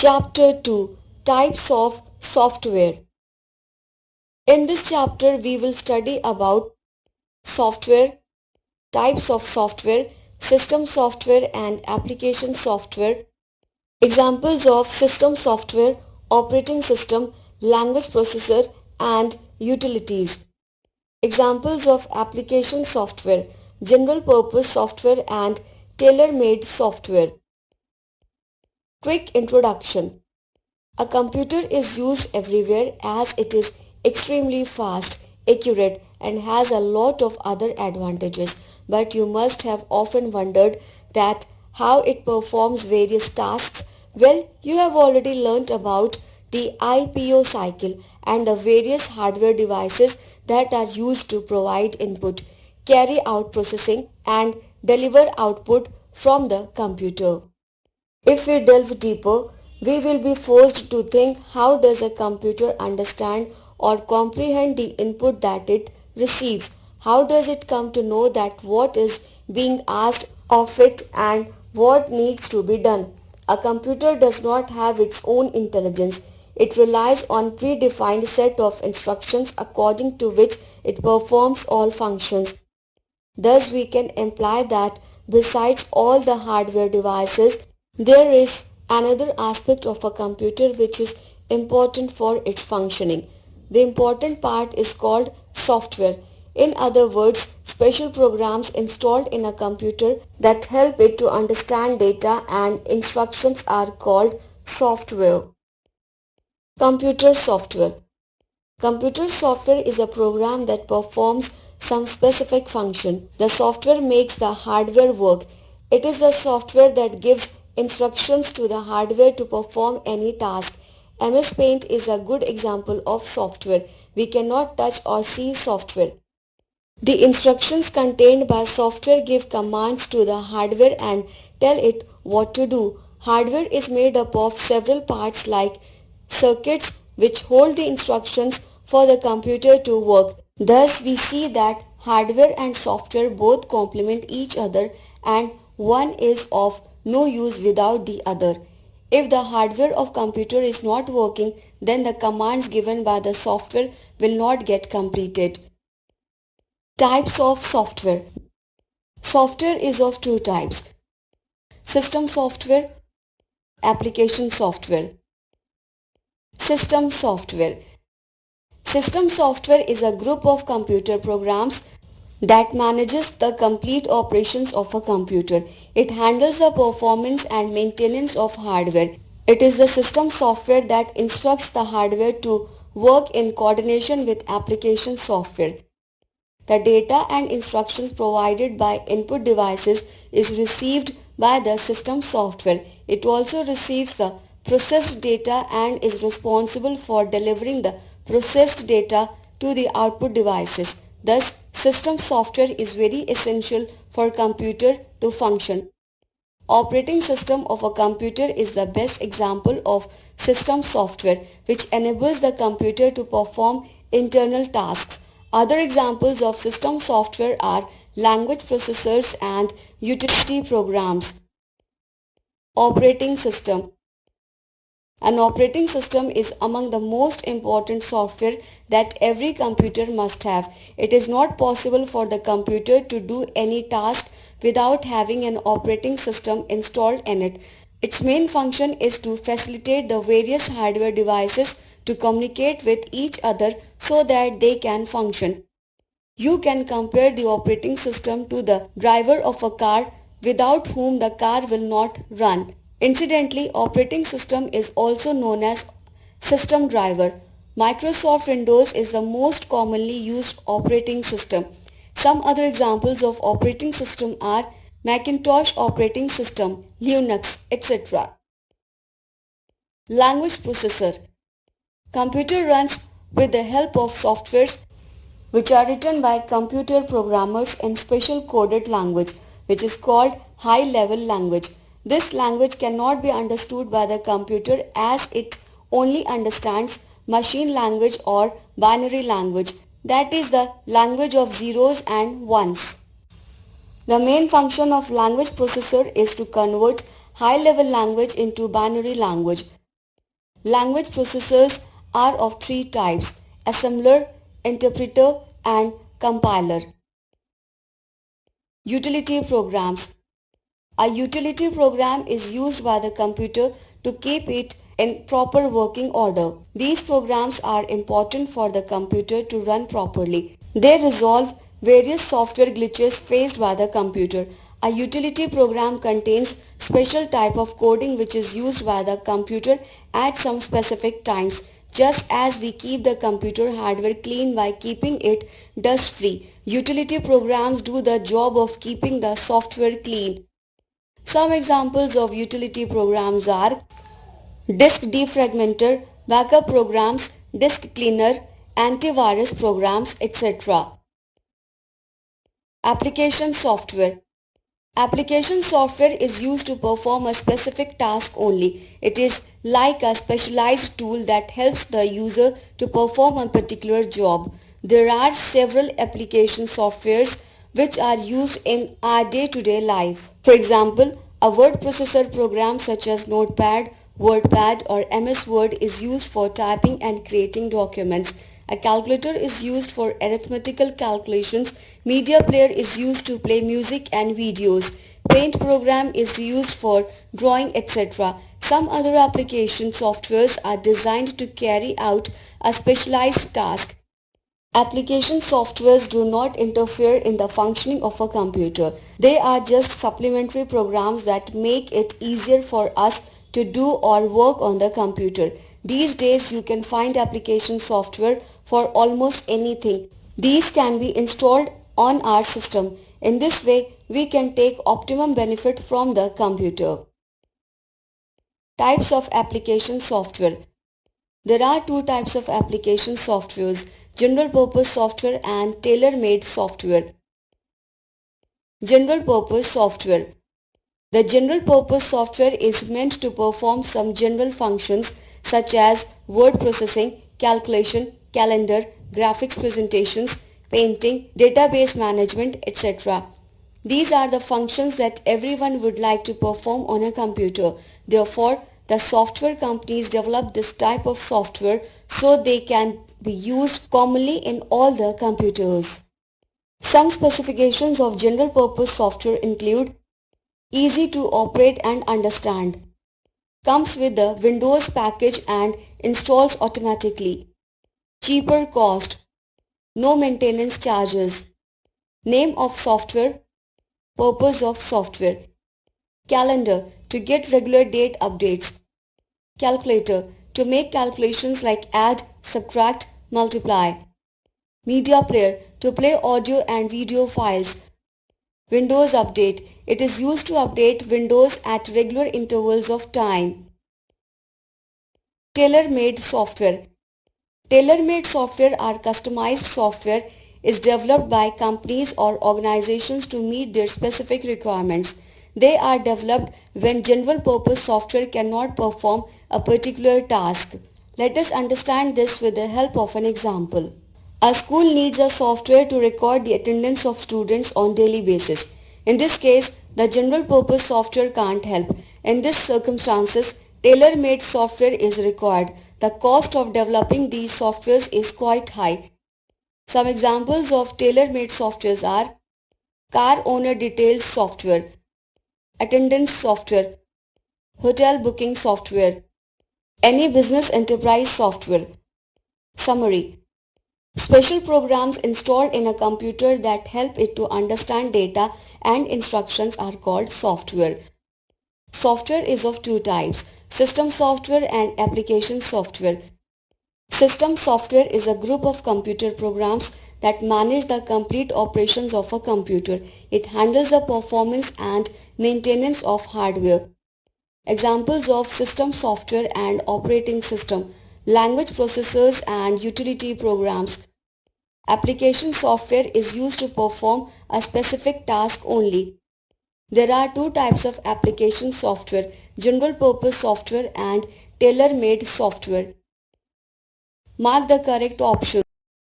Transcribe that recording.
Chapter 2, Types of Software. In this chapter, we will study about software, types of software, system software and application software, examples of system software, operating system, language processor and utilities. Examples of application software, general purpose software and tailor-made software. Quick introduction. A computer is used everywhere as it is extremely fast, accurate and has a lot of other advantages, but you must have often wondered that how it performs various tasks. Well, you have already learnt about the IPO cycle and the various hardware devices that are used to provide input, carry out processing and deliver output from the computer. If we delve deeper, we will be forced to think, how does a computer understand or comprehend the input that it receives? How does it come to know that what is being asked of it and what needs to be done? A computer does not have its own intelligence. It relies on predefined set of instructions according to which it performs all functions. Thus, we can imply that besides all the hardware devices, there is another aspect of a computer which is important for its functioning. The important part is called software. In other words, special programs installed in a computer that help it to understand data and instructions are called software. Computer software. Computer software is a program that performs some specific function. The software makes the hardware work. It is the software that gives instructions to the hardware to perform any task. MS Paint is a good example of software. We cannot touch or see software. The instructions contained by software give commands to the hardware and tell it what to do. Hardware is made up of several parts like circuits which hold the instructions for the computer to work. Thus, we see that hardware and software both complement each other and one is of no use without the other. If the hardware of computer is not working, then the commands given by the software will not get completed. Types of software. Software is of two types: system software, application software. System software. System software is a group of computer programs that manages the complete operations of a computer. It handles the performance and maintenance of hardware. It is the system software that instructs the hardware to work in coordination with application software. The data and instructions provided by input devices is received by the system software. It also receives the processed data and is responsible for delivering the processed data to the output devices. Thus, system software is very essential for computer to function. Operating system of a computer is the best example of system software, which enables the computer to perform internal tasks. Other examples of system software are language processors and utility programs. Operating system. An operating system is among the most important software that every computer must have. It is not possible for the computer to do any task without having an operating system installed in it. Its main function is to facilitate the various hardware devices to communicate with each other so that they can function. You can compare the operating system to the driver of a car, without whom the car will not run. Incidentally, operating system is also known as system driver. Microsoft Windows is the most commonly used operating system. Some other examples of operating system are Macintosh operating system, Linux, etc. Language processor. Computer runs with the help of softwares which are written by computer programmers in special coded language, which is called high-level language. This language cannot be understood by the computer as it only understands machine language or binary language, that is the language of zeros and ones. The main function of language processor is to convert high-level language into binary language. Language processors are of three types: assembler, interpreter, and compiler. Utility programs. A utility program is used by the computer to keep it in proper working order. These programs are important for the computer to run properly. They resolve various software glitches faced by the computer. A utility program contains special type of coding which is used by the computer at some specific times, just as we keep the computer hardware clean by keeping it dust free. Utility programs do the job of keeping the software clean. Some examples of utility programs are disk defragmenter, backup programs, disk cleaner, antivirus programs, etc. Application software. Application software is used to perform a specific task only. It is like a specialized tool that helps the user to perform a particular job. There are several application softwares which are used in our day-to-day life. For example, a word processor program such as Notepad, WordPad or MS Word is used for typing and creating documents. A calculator is used for arithmetical calculations. Media player is used to play music and videos. Paint program is used for drawing, etc. Some other application softwares are designed to carry out a specialized task. Application softwares do not interfere in the functioning of a computer. They are just supplementary programs that make it easier for us to do or work on the computer. These days you can find application software for almost anything. These can be installed on our system. In this way, we can take optimum benefit from the computer. Types of application software. There are two types of application softwares: general purpose software and tailor-made software. General purpose software. The general purpose software is meant to perform some general functions such as word processing, calculation, calendar, graphics presentations, painting, database management, etc. These are the functions that everyone would like to perform on a computer. Therefore, the software companies develop this type of software so they can be used commonly in all the computers. Some specifications of general purpose software include easy to operate and understand, comes with the Windows package and installs automatically, cheaper cost, no maintenance charges, name of software, purpose of software, calendar to get regular date updates, calculator to make calculations like add, subtract, multiply, media player to play audio and video files, Windows Update. It is used to update Windows at regular intervals of time. Tailor-made software. Tailor-made software or customized software is developed by companies or organizations to meet their specific requirements. They are developed when general purpose software cannot perform a particular task. Let us understand this with the help of an example. A school needs a software to record the attendance of students on daily basis. In this case, the general purpose software can't help. In these circumstances, tailor-made software is required. The cost of developing these softwares is quite high. Some examples of tailor-made softwares are car owner details software, attendance software, hotel booking software, any business enterprise software. Summary. Special programs installed in a computer that help it to understand data and instructions are called software. Software is of two types: system software and application software. System software is a group of computer programs that manage the complete operations of a computer. It handles the performance and maintenance of hardware. Examples of system software and operating system: language processors and utility programs. Application software is used to perform a specific task only. There are two types of application software: general purpose software and tailor-made software. Mark the correct option.